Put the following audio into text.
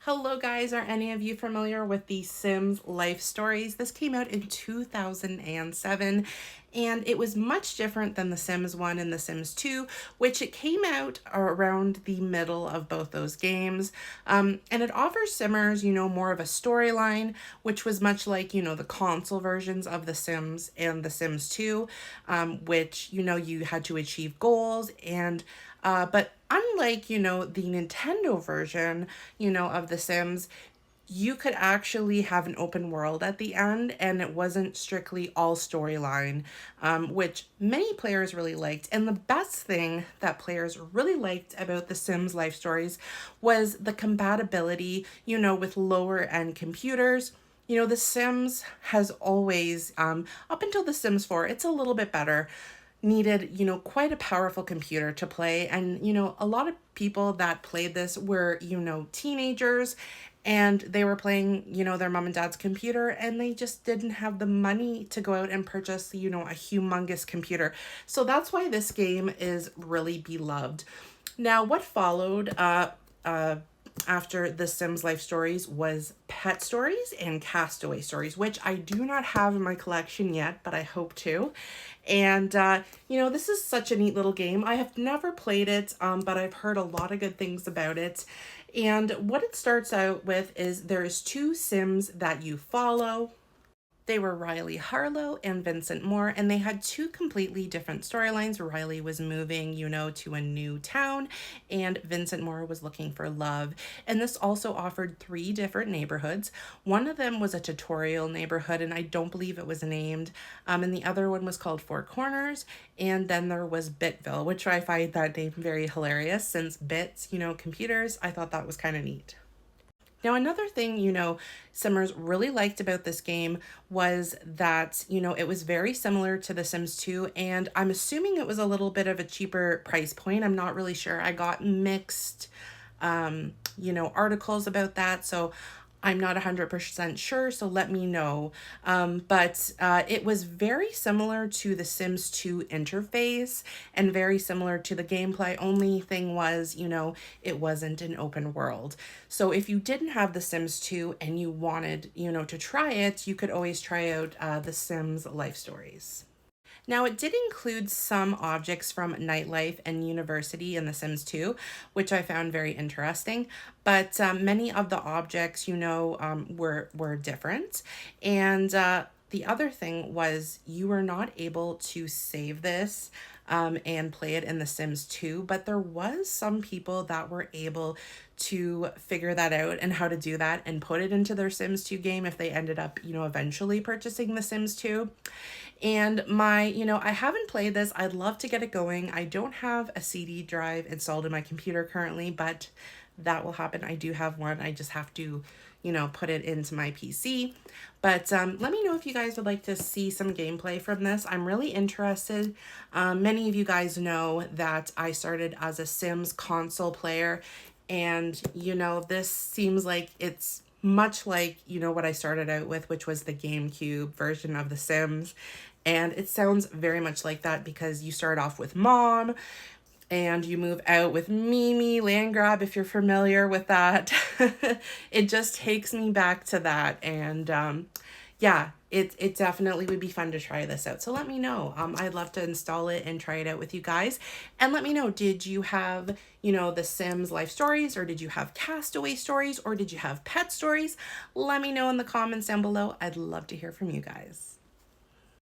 Hello guys, are any of you familiar with The Sims Life Stories? This came out in 2007 and it was much different than The Sims 1 and The Sims 2, which it came out around the middle of both those games. And it offers Simmers, more of a storyline, which was much like, the console versions of The Sims and The Sims 2, which, you had to achieve goals but unlike, the Nintendo version, of The Sims, you could actually have an open world at the end and it wasn't strictly all storyline, which many players really liked. And the best thing that players really liked about The Sims Life Stories was the compatibility, with lower end computers. The Sims has always, up until The Sims 4, it's a little bit better, needed, quite a powerful computer to play. And, a lot of people that played this were, teenagers and they were playing, their mom and dad's computer and they just didn't have the money to go out and purchase, a humongous computer. So that's why this game is really beloved. Now, what followed, after The Sims Life Stories was Pet Stories and Castaway Stories, which I do not have in my collection yet, but I hope to. And, this is such a neat little game. I have never played it, but I've heard a lot of good things about it. And what it starts out with is there's two Sims that you follow. They were Riley Harlow and Vincent Moore, and they had two completely different storylines. Riley was moving, to a new town, and Vincent Moore was looking for love. And this also offered three different neighborhoods. One of them was a tutorial neighborhood, and I don't believe it was named. And the other one was called Four Corners. And then there was Bitville, which I find that name very hilarious since bits, computers. I thought that was kind of neat. Now, another thing, Simmers really liked about this game was that, it was very similar to The Sims 2, and I'm assuming it was a little bit of a cheaper price point. I'm not really sure. I got mixed, articles about that, so I'm not 100% sure, so let me know. But it was very similar to the Sims 2 interface and very similar to the gameplay. Only thing was, it wasn't an open world. So if you didn't have the Sims 2 and you wanted, to try it, you could always try out the Sims Life Stories. Now, it did include some objects from nightlife and university in The Sims 2, which I found very interesting, but many of the objects, were different. And the other thing was you were not able to save this and play it in The Sims 2, but there was some people that were able to figure that out and how to do that and put it into their Sims 2 game if they ended up, eventually purchasing The Sims 2. And I haven't played this. I'd love to get it going. I don't have a CD drive installed in my computer currently, but that will happen. I do have one. I just have to, put it into my PC. But let me know if you guys would like to see some gameplay from this. I'm really interested. Many of you guys know that I started as a Sims console player, and, this seems like it's much like, what I started out with, which was the GameCube version of The Sims. And it sounds very much like that because you start off with Mom and you move out with Mimi, land grab, if you're familiar with that. It just takes me back to that. And yeah, it definitely would be fun to try this out. So let me know. I'd love to install it and try it out with you guys. And let me know, did you have, The Sims Life Stories, or did you have Castaway Stories, or did you have Pet Stories? Let me know in the comments down below. I'd love to hear from you guys.